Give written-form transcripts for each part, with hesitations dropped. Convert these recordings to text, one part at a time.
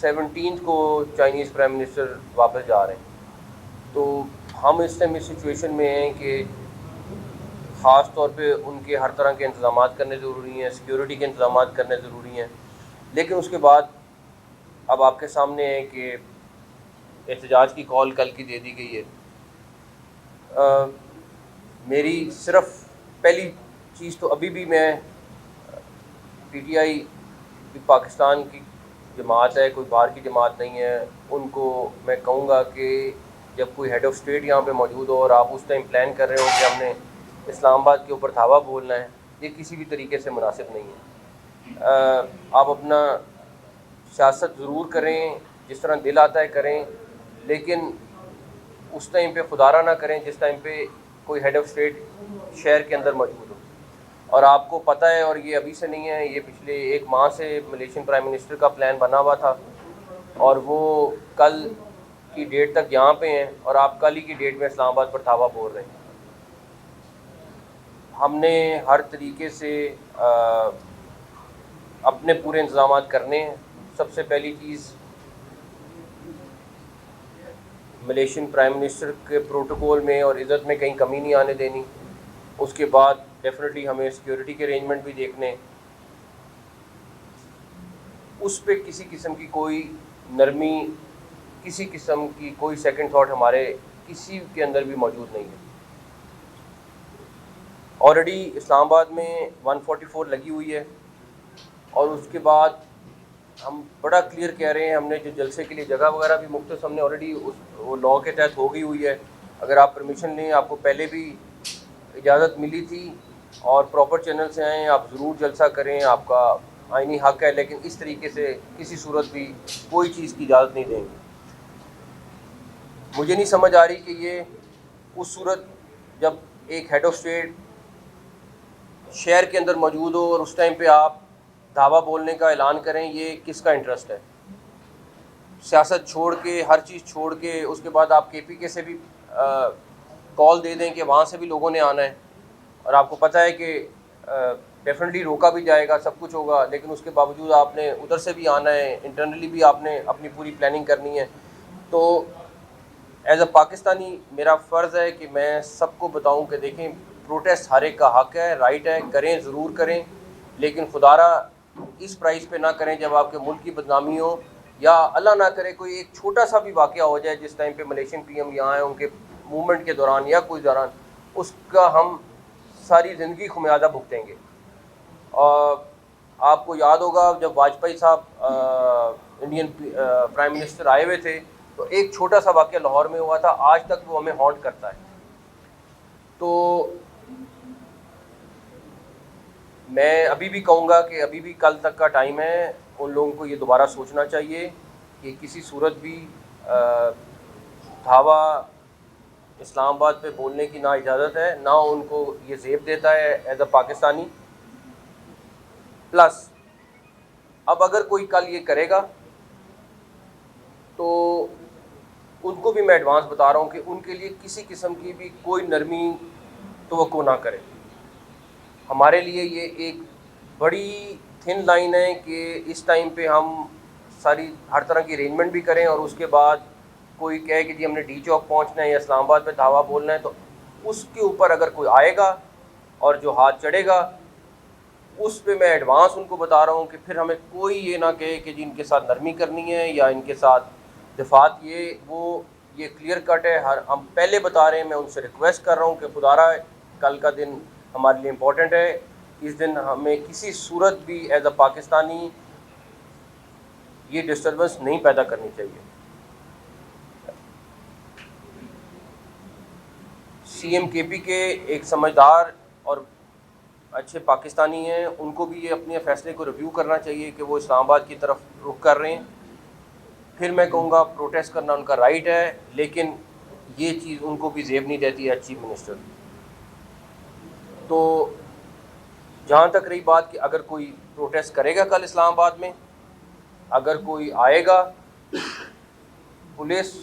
17 को Chinese prime minister वापस जा रहे हैं। तो हम इस टाइम इस सिचुएशन में हैं कि ख़ास तौर पे उनके हर तरह के इंतज़ाम करने ज़रूरी हैं, सिक्योरिटी के इंतज़ाम करने ज़रूरी हैं। लेकिन उसके बाद अब आपके सामने है कि एहतजाज की कॉल कल की दे दी गई है। मेरी सिर्फ पहली चीज़ तो अभी भी मैं पीटीआई पाकिस्तान की जमात है, कोई बाहर की जमात नहीं है, उनको मैं कहूँगा कि जब कोई हेड ऑफ़ स्टेट यहाँ पे मौजूद हो और आप उस टाइम प्लान कर रहे हो कि हमने इस्लामाबाद के ऊपर धावा बोलना है, ये किसी भी तरीके से मुनासिब नहीं है। आप अपना सियासत ज़रूर करें, जिस तरह दिल आता है करें, लेकिन उस टाइम पे खुदारा ना करें जिस टाइम पे कोई हेड ऑफ़ स्टेट शहर के अंदर मौजूद हो। और आपको पता है, और ये अभी से नहीं है, ये पिछले 1 माह से मलेशियन प्राइम मिनिस्टर का प्लान बना हुआ था और वो कल की डेट तक यहाँ पे हैं और आप कल ही की डेट में इस्लामाबाद पर धावा बोल रहे हैं। हमने हर तरीके से अपने पूरे इंतज़ाम करने हैं। सबसे पहली चीज़ मलेशियन प्राइम मिनिस्टर के प्रोटोकॉल में और इज़्ज़त में कहीं कमी नहीं आने देनी। उसके बाद डेफिनेटली हमें सिक्योरिटी के अरेंजमेंट भी देखने, उस पे किसी किस्म की कोई नरमी, किसी किस्म की कोई सेकंड थॉट हमारे किसी के अंदर भी मौजूद नहीं है। ऑलरेडी इस्लामाबाद में 144 लगी हुई है और उसके बाद हम बड़ा क्लियर कह रहे हैं, हमने जो जलसे के लिए जगह वगैरह भी मुख्तस हमने ऑलरेडी वो लॉ के तहत हो गई हुई है। अगर आप परमिशन लें, आपको पहले भी इजाज़त मिली थी और प्रॉपर चैनल से आएँ, आप ज़रूर जलसा करें, आपका आइनी हक़ है, लेकिन इस तरीके से किसी सूरत भी कोई चीज़ की इजाज़त नहीं देंगे। मुझे नहीं समझ आ रही कि ये उस सूरत जब एक हेड ऑफ़ स्टेट शहर के अंदर मौजूद हो और उस टाइम पे आप धावा बोलने का ऐलान करें, ये किसका इंटरेस्ट है? सियासत छोड़ के, हर चीज़ छोड़ के, उसके बाद आप केपीके से भी कॉल दे दें कि वहाँ से भी लोगों ने आना है और आपको पता है कि डेफिनेटली रोका भी जाएगा, सब कुछ होगा, लेकिन उसके बावजूद आपने उधर से भी आना है, इंटरनली भी आपने अपनी पूरी प्लानिंग करनी है। तो एज़ अ पाकिस्तानी मेरा फ़र्ज़ है कि मैं सबको बताऊं कि देखें, प्रोटेस्ट हर एक का हक़ है, राइट है, करें, ज़रूर करें, लेकिन खुदारा इस प्राइस पे ना करें जब आपके मुल्क की बदनामी हो, या अल्लाह ना करे कोई एक छोटा सा भी वाक़या हो जाए जिस टाइम पे मलेशियन पीएम यहाँ आए, उनके मूवमेंट के दौरान या कोई दौरान, उसका हम सारी ज़िंदगी खुमियाजा भुगतेंगे। और आपको याद होगा जब वाजपेयी साहब इंडियन प्राइम मिनिस्टर आए हुए थे, तो एक छोटा सा वाक़या लाहौर में हुआ था, आज तक वो हमें हॉन्ट करता है। तो मैं अभी भी कहूँगा कि अभी भी कल तक का टाइम है, उन लोगों को ये दोबारा सोचना चाहिए कि किसी सूरत भी धावा इस्लामाबाद पे बोलने की ना इजाज़त है, ना उनको ये ज़ेब देता है एज़ अ पाकिस्तानी। प्लस अब अगर कोई कल ये करेगा तो उनको भी मैं एडवांस बता रहा हूँ कि उनके लिए किसी किस्म की भी कोई नरमी तवक्को ना करें। हमारे लिए ये एक बड़ी थिन लाइन है कि इस टाइम पे हम सारी हर तरह की अरेंजमेंट भी करें और उसके बाद कोई कहे कि जी हमने डी चौक पहुँचना है या इस्लामाबाद पे धावा बोलना है, तो उसके ऊपर अगर कोई आएगा और जो हाथ चढ़ेगा, उस पे मैं एडवांस उनको बता रहा हूँ कि फिर हमें कोई ये ना कहे कि जी इनके साथ नरमी करनी है या इनके साथ दिफात, ये क्लियर कट है। हम पहले बता रहे हैं, मैं उनसे रिक्वेस्ट कर रहा हूँ कि खुदारा कल का दिन हमारे लिए इम्पोर्टेंट है, इस दिन हमें किसी सूरत भी एज अ पाकिस्तानी ये डिस्टर्बेंस नहीं पैदा करनी चाहिए। सीएम केपी के एक समझदार और अच्छे पाकिस्तानी हैं, उनको भी ये अपने फ़ैसले को रिव्यू करना चाहिए कि वो इस्लामाबाद की तरफ रुख कर रहे हैं। फिर मैं कहूँगा प्रोटेस्ट करना उनका राइट है, लेकिन ये चीज़ उनको भी ज़ेब नहीं देती है चीफ मिनिस्टर। तो जहाँ तक रही बात कि अगर कोई प्रोटेस्ट करेगा कल इस्लामाबाद में, अगर कोई आएगा, पुलिस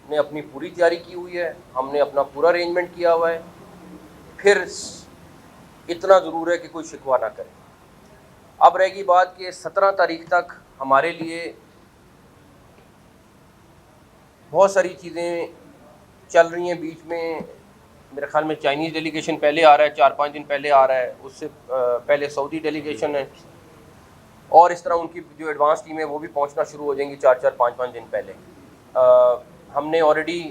ने अपनी पूरी तैयारी की हुई है, हमने अपना पूरा अरेंजमेंट किया हुआ है। फिर इतना ज़रूर है कि कोई शिकवा ना करे। अब रहेगी बात कि 17 तारीख तक हमारे लिए बहुत सारी चीज़ें चल रही हैं बीच में। मेरे ख्याल में चाइनीज़ डेलीगेशन पहले आ रहा है, 4-5 दिन पहले आ रहा है, उससे पहले सऊदी डेलीगेशन है, और इस तरह उनकी जो एडवांस टीम है वो भी पहुंचना शुरू हो जाएंगी 4-4, 5-5 दिन पहले। हमने ऑलरेडी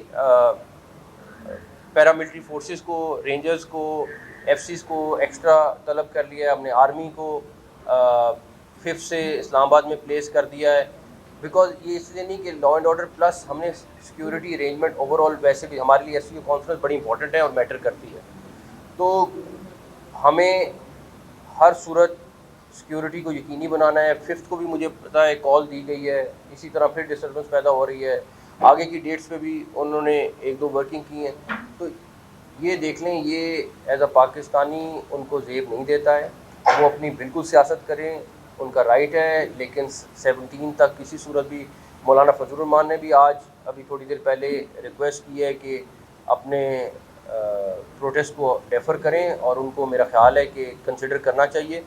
पैरामिलिट्री फोर्सेस को, रेंजर्स को, एफसीज को एक्स्ट्रा तलब कर लिया है, हमने आर्मी को 5th से इस्लामाबाद में प्लेस कर दिया है। बिकॉज ये इसलिए नहीं कि लॉ एंड ऑर्डर प्लस हमने सिक्योरिटी अरेंजमेंट ओवरऑल, वैसे भी हमारे लिए एससीओ कॉन्फ्रेंस बड़ी इंपॉर्टेंट है और मैटर करती है। तो हमें हर सूरत सिक्योरिटी को यकीनी बनाना है। 5th को भी मुझे पता है कॉल दी गई है, इसी तरह फिर डिस्टर्बेंस पैदा हो रही है। आगे की डेट्स पे भी उन्होंने 1-2 वर्किंग की हैं। तो ये देख लें, ये एज अ पाकिस्तानी उनको ज़ेब नहीं देता है, वो अपनी बिल्कुल सियासत करें, उनका राइट है। लेकिन 17 तक किसी सूरत भी, मौलाना फजलुर रहमान ने भी आज अभी थोड़ी देर पहले रिक्वेस्ट की है कि अपने प्रोटेस्ट को डेफर करें, और उनको मेरा ख्याल है कि कंसिडर करना चाहिए।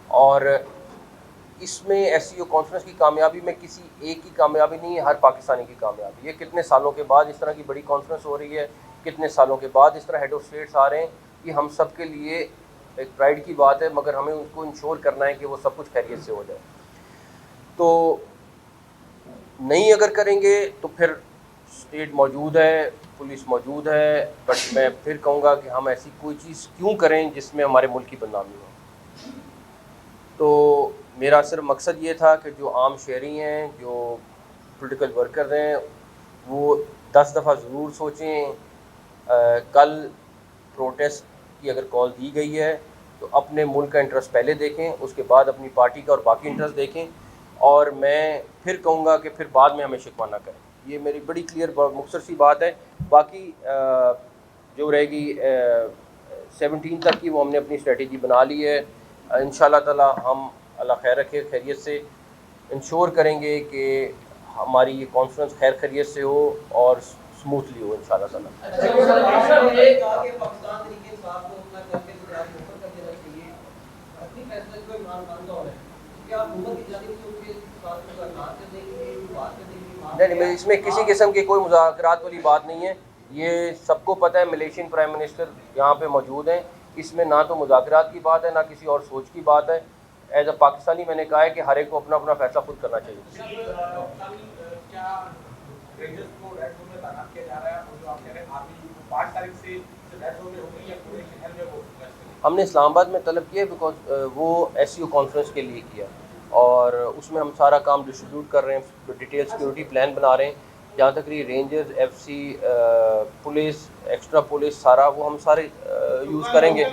और इसमें एससीओ कॉन्फ्रेंस की कामयाबी में किसी एक की कामयाबी नहीं है, हर पाकिस्तानी की कामयाबी। ये कितने सालों के बाद इस तरह की बड़ी कॉन्फ्रेंस हो रही है, कितने सालों के बाद इस तरह हेड ऑफ स्टेट्स आ रहे हैं, ये हम सब के लिए एक प्राइड की बात है। मगर हमें उनको इंश्योर करना है कि वो सब कुछ खैरियत से हो जाए। तो नहीं अगर करेंगे तो फिर स्टेट मौजूद है, पुलिस मौजूद है, बट मैं फिर कहूँगा कि हम ऐसी कोई चीज़ क्यों करें जिसमें हमारे मुल्क की बदनामी हो। तो मेरा सिर्फ मकसद ये था कि जो आम शहरी हैं, जो पॉलिटिकल वर्कर हैं, वो 10 दफ़ा ज़रूर सोचें। कल प्रोटेस्ट की अगर कॉल दी गई है तो अपने मुल्क का इंटरेस्ट पहले देखें, उसके बाद अपनी पार्टी का और बाकी इंटरेस्ट देखें। और मैं फिर कहूँगा कि फिर बाद में हमें शिकवा ना करें। ये मेरी बड़ी क्लियर मुख्तसर सी बात है। बाकी जो रहेगी 17 तक की, वो हमने अपनी स्ट्रेटजी बना ली है। इंशाल्लाह ताला हम अल्लाह खैर रखे, खैरियत से इंश्योर करेंगे कि हमारी ये कॉन्फ्रेंस खैर खैरियत से हो और स्मूथली हो इंशाल्लाह ताला। नहीं, इसमें किसी किस्म की कोई मुज़ाकरात वाली बात नहीं है। ये सबको पता है, मलेशियन प्राइम मिनिस्टर यहाँ पे मौजूद हैं। इसमें ना तो मुज़ाकरात की बात है, ना किसी और सोच की बात है। एज अ पाकिस्तानी मैंने कहा है कि हर एक को अपना अपना फैसला खुद करना चाहिए। हमने इस्लामाबाद में तलब किया बिकॉज वो एससीओ कॉन्फ्रेंस के लिए किया, और उसमें हम सारा काम डिस्ट्रीब्यूट कर रहे हैं, डिटेल सिक्योरिटी प्लान बना रहे हैं। जहाँ तक रही rangers, FC, police, extra police, सारा वो हम सारे यूज़ करेंगे।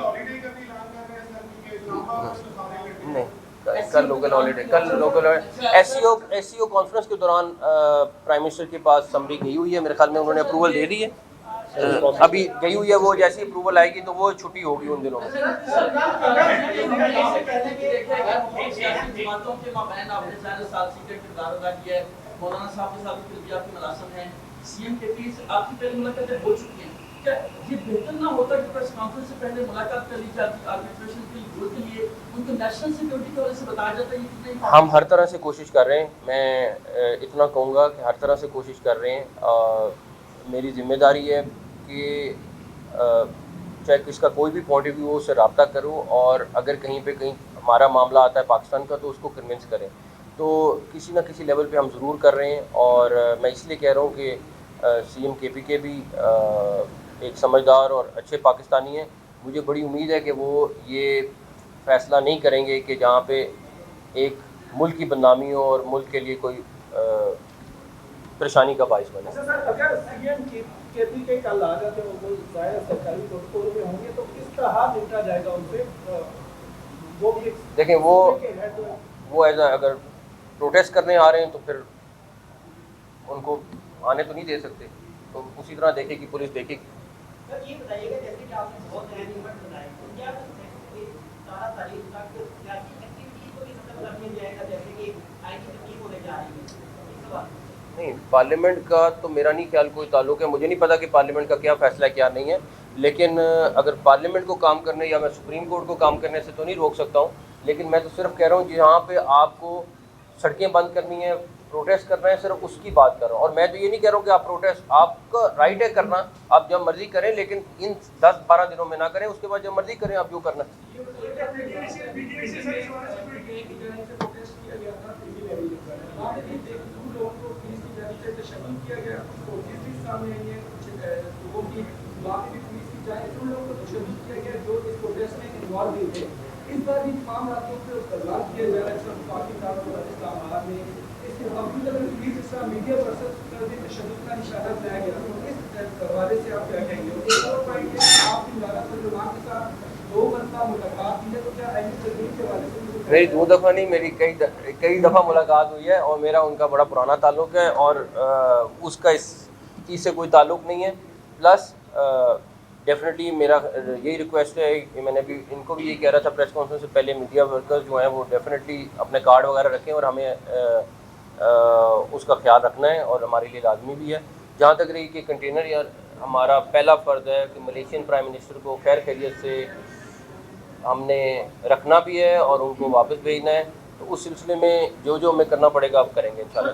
नहीं, कल लोकल हॉलीडे, एससीओ कॉन्फ्रेंस के दौरान प्राइम मिनिस्टर के पास समरी गई हुई है। मेरे ख्याल में उन्होंने अप्रूवल दे दी है, अभी गई हुई है। वो जैसी अप्रूवल आएगी तो वो छुट्टी होगी उन दिनों में। मौलाना साहब के साथ भी आपकी मुलाकात है, सीएम के बीच आपकी पहली मुलाकातें हो चुकी हैं। क्या ये बेहतर ना होता कि प्रेस कॉन्फ्रेंस से पहले मुलाकात कर ली जाती, आर्बिट्रेशन के गोल के लिए उनको नेशनल सिक्योरिटी की वजह से बताया जाता है कि नहीं? हम हर तरह से कोशिश कर रहे हैं। मैं इतना कहूँगा कि हर तरह से कोशिश कर रहे हैं। मेरी जिम्मेदारी है कि चाहे किसका कोई भी पॉइंट ऑफ व्यू हो, उससे रब्ता करूँ, और अगर कहीं पे कहीं हमारा मामला आता है पाकिस्तान का तो उसको कन्विंस करें। तो किसी न किसी लेवल पे हम ज़रूर कर रहे हैं। और मैं इसलिए कह रहा हूँ कि सीएम केपीके भी एक समझदार और अच्छे पाकिस्तानी हैं। मुझे बड़ी उम्मीद है कि वो ये फ़ैसला नहीं करेंगे कि जहाँ पे एक मुल्क की बदनामी हो और मुल्क के लिए कोई परेशानी का बाइस बने। अगर सीएम केपीके कल आ जाते हैं, वो ज़ाहिर सरकारी प्रोटोकॉल में होंगे, तो किस तरह निपटा जाएगा उनसे? वो भी देखें, वो एज अगर प्रोटेस्ट करने आ रहे हैं तो फिर उनको आने तो नहीं दे सकते, तो उसी तरह देखेगी पुलिस, देखेगी। सर ये बताइएगा, जैसे कि आपने बहुत नया नियम बनाए, तो क्या 17 तारीख तक सियासी एक्टिविटी को भी खत्म कर दिया जाएगा, जैसे कि आईटी तकनीक होने जा रही है? नहीं, पार्लियामेंट का तो मेरा नहीं ख्याल कोई ताल्लुक है। मुझे नहीं पता कि पार्लियामेंट का क्या फ़ैसला है क्या नहीं है, लेकिन अगर पार्लियामेंट को काम करने या मैं सुप्रीम कोर्ट को काम करने से तो नहीं रोक सकता हूँ। लेकिन मैं तो सिर्फ कह रहा हूँ जहाँ पे आपको सड़कें बंद करनी है, प्रोटेस्ट करना है, सिर्फ उसकी बात कर रहा हूँ। और मैं तो ये नहीं कह रहा हूँ कि आप प्रोटेस्ट, आपका राइट है करना, आप जब मर्जी करें, लेकिन इन 10-12 दिनों में ना करें, उसके बाद जब मर्जी करें आप जो करना। इस बार भी तमाम रास्तों पे बदलाव किया जा रहा है, सब पाकिस्तान और इस्लामाबाद में इसके बावजूद अगर पुलिस इसका मीडिया पर्सन पर भी तशद्दुद का निशाना बनाया गया, तो इस हवाले से आप क्या कहेंगे? एक और पॉइंट है, आपकी मुलाकात सलमान के साथ 2 मरतबा मुलाकात की है, तो क्या अहम तकलीफ के हवाले से? मेरी 2 दफ़ा नहीं, मेरी कई दफ़ा मुलाकात हुई है और मेरा उनका बड़ा पुराना ताल्लुक़ है और उसका इस चीज़ से कोई ताल्लुक़ नहीं है। प्लस डेफिनेटली मेरा यही रिक्वेस्ट है कि मैंने भी इनको भी यही कह रहा था प्रेस कॉन्फ्रेंस से पहले, मीडिया वर्कर्स जो हैं वो डेफिनेटली अपने कार्ड वगैरह रखें और हमें उसका ख्याल रखना है और हमारे लिए लाजमी भी है। जहाँ तक रही कि कंटेनर, यार हमारा पहला फ़र्ज़ है कि मलेशियन प्राइम मिनिस्टर को खैर खैरियत से हमने रखना भी है और उनको वापस भेजना है, तो उस सिलसिले में जो जो हमें करना पड़ेगा आप करेंगे इंशाल्लाह।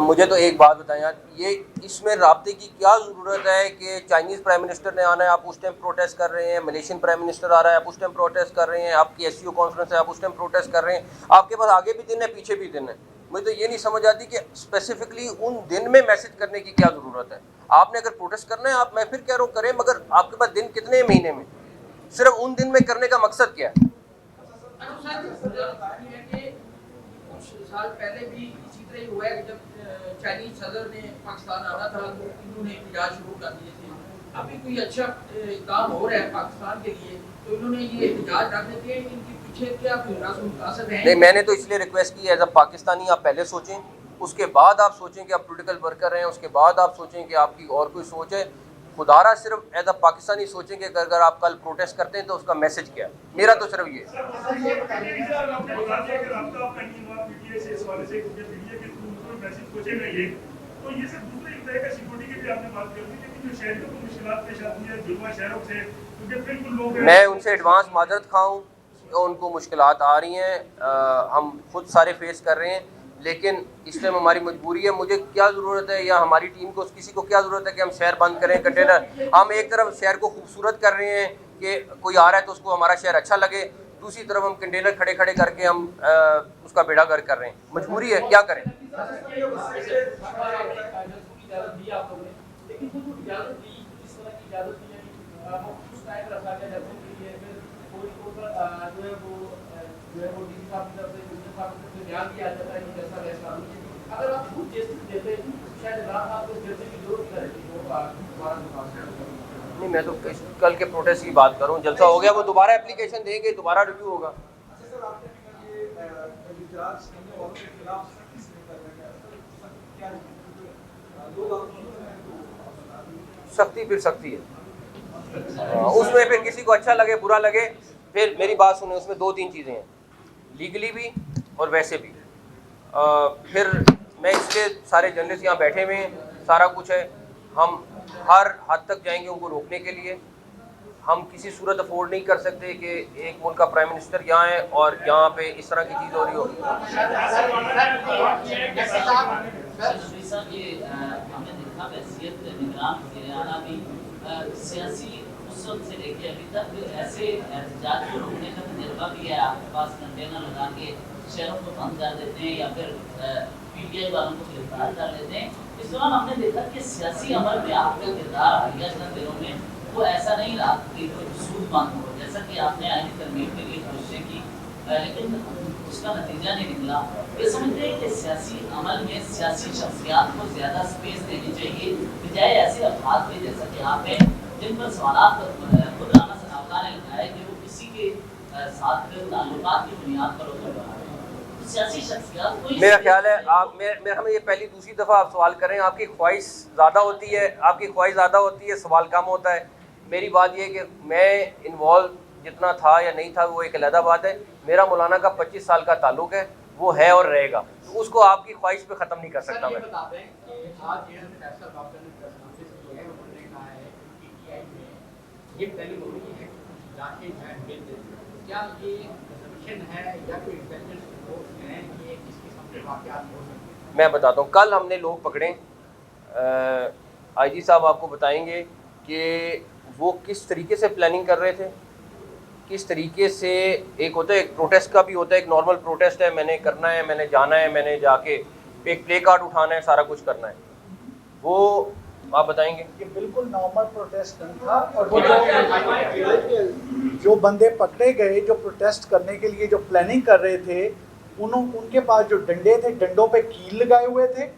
मुझे तो एक बात बताएं यार, ये इसमें राब्ते की क्या ज़रूरत है कि चाइनीज़ प्राइम मिनिस्टर ने आना है, आप उस टाइम प्रोटेस्ट कर रहे हैं, मलेशियन प्राइम मिनिस्टर आ रहा है, आप उस टाइम प्रोटेस्ट कर रहे हैं, आपकी SCO कॉन्फ्रेंस है, आप उस टाइम प्रोटेस्ट कर रहे हैं, आपके पास आगे भी दिन है, पीछे भी दिन है। मुझे तो ये नहीं समझ आती कि स्पेसिफिकली उन दिन में मैसेज करने की क्या ज़रूरत है। आपने अगर प्रोटेस्ट करना है, आप, मैं फिर कह रहा हूँ करें, मगर आपके पास दिन कितने महीने में, सिर्फ उन दिन में करने का मकसद क्या है? कुछ साल पहले भी इसी तरह ही हुआ है कि जब चाइनीज सदर ने पाकिस्तान आना था तो इन्होंने इhtजाज शुरू कर दिए थे। अभी कोई अच्छा काम हो रहा है पाकिस्तान के लिए तो इन्होंने ये इhtजाज रख देते हैं, इनके पीछे क्या कोई राज़ है? नहीं, मैंने तो इसलिए रिक्वेस्ट की एज अ पाकिस्तानी आप पहले सोचें, उसके बाद आप सोचें कि आप पॉलिटिकल वर्कर हैं, उसके बाद आप सोचें कि आपकी और कोई सोच है। खुदारा सिर्फ एज अ पाकिस्तानी सोचें कि अगर आप कल प्रोटेस्ट करते हैं तो उसका मैसेज क्या है। मेरा तो सिर्फ ये मैं उनसे एडवांस माजरत खाऊँ, उनको मुश्किलात आ रही हैं, हम खुद सारे फेस कर रहे हैं, लेकिन इस टाइम हमारी मजबूरी है। मुझे क्या ज़रूरत है या हमारी टीम को, किसी को क्या ज़रूरत है कि हम शहर बंद करें कंटेनर? हम एक तरफ शहर को खूबसूरत कर रहे हैं कि कोई आ रहा है तो उसको हमारा शहर अच्छा लगे, दूसरी तरफ हम कंटेनर खड़े खड़े करके हम उसका बेड़ा गर्क कर रहे हैं। मजबूरी है, क्या करें? अगर आप खुद जस्टिस देते शायद आपको जस्टिस की जरूरत नहीं, मैं तो कल के प्रोटेस्ट की बात करूं, जलसा हो गया वो दोबारा एप्लीकेशन देंगे, दोबारा रिव्यू होगा। सख्ती फिर सख्ती है, उसमें फिर किसी को अच्छा लगे बुरा लगे, फिर मेरी बात सुने, उसमें 2-3 चीज़ें हैं, लीगली भी और वैसे भी। फिर मैं इसलिए, सारे जर्नलिस्ट यहाँ बैठे हुए हैं, सारा कुछ है, हम हर हद तक जाएंगे उनको रोकने के लिए। हम किसी सूरत अफोर्ड नहीं कर सकते कि एक मुल्क का प्राइम मिनिस्टर यहाँ है और यहाँ पे इस तरह की चीज़ हो रही हो। हमने देखा वैसियत निगरान वज़ीर-ए-आला भी सियासी उसवत से लेके अभी तक ऐसे एहतजाज को रोकने का तजर्बा भी है। आपके पास कंटेनर लगा के शहरों को बंद कर देते हैं या फिर PTI वालों को गिरफ्तार कर लेते हैं। इस दौरान हमने देखा कि सियासी अमल में आपका किरदार हालिया चंद दिनों में वो ऐसा नहीं रहा कि कोई सूद बंद हो, जैसा कि आपने आईनी तरमीम के लिए कोशिश की, लेकिन उसका नतीजा नहीं निकला। ये समझते हैं कि सियासी अमल में सियासी शख्सियात को ज़्यादा स्पेस देनी चाहिए, बजाय ऐसे अफराद के जैसा कि आप हैं जिन पर सवाल खुद राना सनावला ने लगाया कि वो किसी के साथ ताल्लुकात की बुनियाद पर होकर बना रहे हैं। सियासी शख्सियात को मेरा ख्याल है आप हमें ये पहली दूसरी दफ़ा आप सवाल करें, आपकी ख्वाहिश ज़्यादा होती है, सवाल कम होता है। मेरी बात ये है कि मैं इन्वॉल्व जितना था या नहीं था वो एक अलग बात है। मेरा मौलाना का 25 साल का ताल्लुक है, वो है और रहेगा, तो उसको आपकी ख्वाहिश पे ख़त्म नहीं कर सकता मैं। बता दें कि आज ये फैसला डॉक्टर ने प्रेस कॉन्फ्रेंस की है, उन्होंने कहा है कि PTI में ये पहली मूवी है इलाके हैं विद, क्या ये assumption है या कोई इंटेलिजेंस रिपोर्ट है कि ये किस किस्म के वाकयात हो सकते हैं? मैं बताता हूँ, कल हमने लोग पकड़े, आईजी साहब आपको बताएंगे कि वो किस तरीके से प्लानिंग कर रहे थे, किस तरीके से। एक होता है, एक प्रोटेस्ट का भी होता है, एक नॉर्मल प्रोटेस्ट है, मैंने करना है, मैंने जाना है, मैंने जाके एक प्ले कार्ड उठाना है, सारा कुछ करना है, वो आप बताएंगे। ये बिल्कुल नॉर्मल प्रोटेस्ट नहीं था। और वो जो बंदे पकड़े गए जो प्रोटेस्ट करने के लिए जो प्लानिंग कर रहे थे, उनके पास जो डंडे थे, डंडों पे कील लगाए हुए थे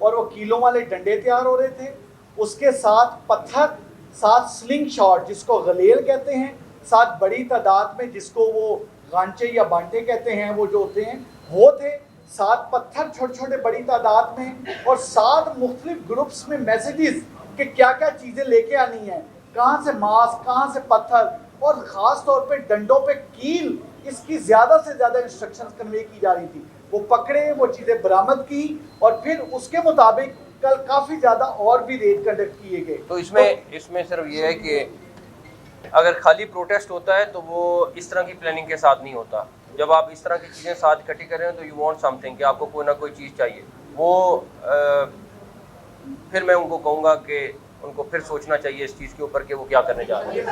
और वो कीलों वाले डंडे तैयार हो रहे थे, उसके साथ पत्थर, साथ स्लिंग शॉट जिसको गलेल कहते हैं, साथ बड़ी तादाद में जिसको वो गांचे या बांटे कहते हैं, वो जो होते हैं वो थे, सात पत्थर छोटे छोटे बड़ी तादाद में, और सात मुख्तलिफ ग्रुप्स में मैसेजेस कि क्या क्या चीज़ें लेके आनी है, कहाँ से मास्क, कहाँ से पत्थर, और ख़ास तौर पे डंडों पे कील, इसकी ज़्यादा से ज़्यादा इंस्ट्रक्शंस कन्वे की जा रही थी। वो पकड़े, वो चीज़ें बरामद की और फिर उसके मुताबिक कल काफ़ी ज़्यादा और भी रेड कंडक्ट किए गए। तो इसमें सिर्फ ये है कि अगर खाली प्रोटेस्ट होता है तो वो इस तरह की प्लानिंग के साथ नहीं होता। जब आप इस तरह की चीज़ें साथ इकट्ठी कर रहे हैं तो यू वांट समथिंग, कि आपको कोई ना कोई चीज़ चाहिए। वो फिर मैं उनको कहूँगा कि उनको फिर सोचना चाहिए इस चीज़ के ऊपर कि वो क्या करने जा रहे हैं।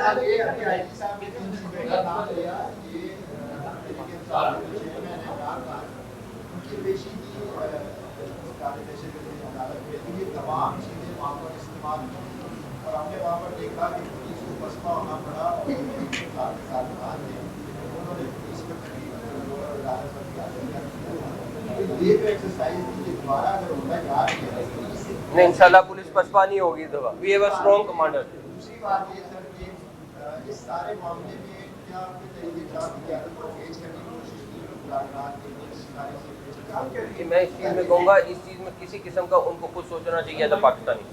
तमाम चीज़ें वहाँ पर इस्तेमाल की और हमने वहाँ पर देखा कि पुलिस को बसपा होना पड़ा और उन्होंने पुलिस को ये तो एक्सरसाइज थी, दोबारा अगर होता जा रही है नहीं, इंशाल्लाह पुलिस पसपा नहीं होगी। तो we have a strong commander. दूसरी बात ये सर कि इस सारे मामले में क्या आपके तरीके को फेज करने की कोशिश की मुलाकात कि मैं इस चीज़ में कहूँगा, इस चीज़ में किसी किस्म का उनको खुद सोचना चाहिए एज अ पाकिस्तानी।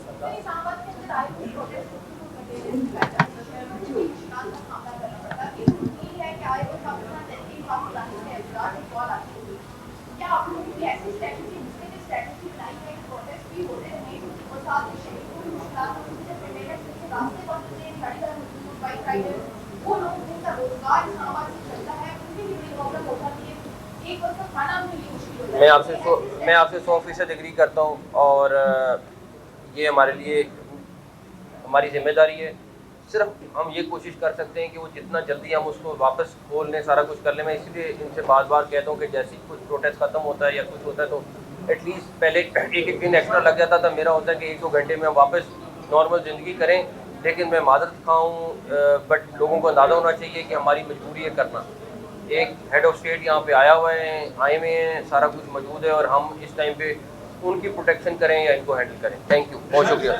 मैं आपसे 100% एग्री करता हूँ और ये हमारे लिए हमारी जिम्मेदारी है। सिर्फ हम ये कोशिश कर सकते हैं कि वो जितना जल्दी हम उसको वापस खोल लें, सारा कुछ कर लें। मैं इसलिए इनसे बार बार कहता हूँ कि जैसे ही कुछ प्रोटेस्ट ख़त्म होता है या कुछ होता है तो एटलीस्ट पहले एक दिन एक्स्ट्रा लग जाता था। मेरा होता है कि 1-2 घंटे में हम वापस नॉर्मल ज़िंदगी करें। लेकिन मैं मादरत खाऊँ, बट लोगों को अंदाज़ा होना चाहिए कि हमारी मजबूरी है करना। एक हेड ऑफ स्टेट यहाँ पे आए हुए हैं, सारा कुछ मौजूद है और हम इस टाइम पे उनकी प्रोटेक्शन करें या इनको हैंडल करें। थैंक यू, बहुत शुक्रिया।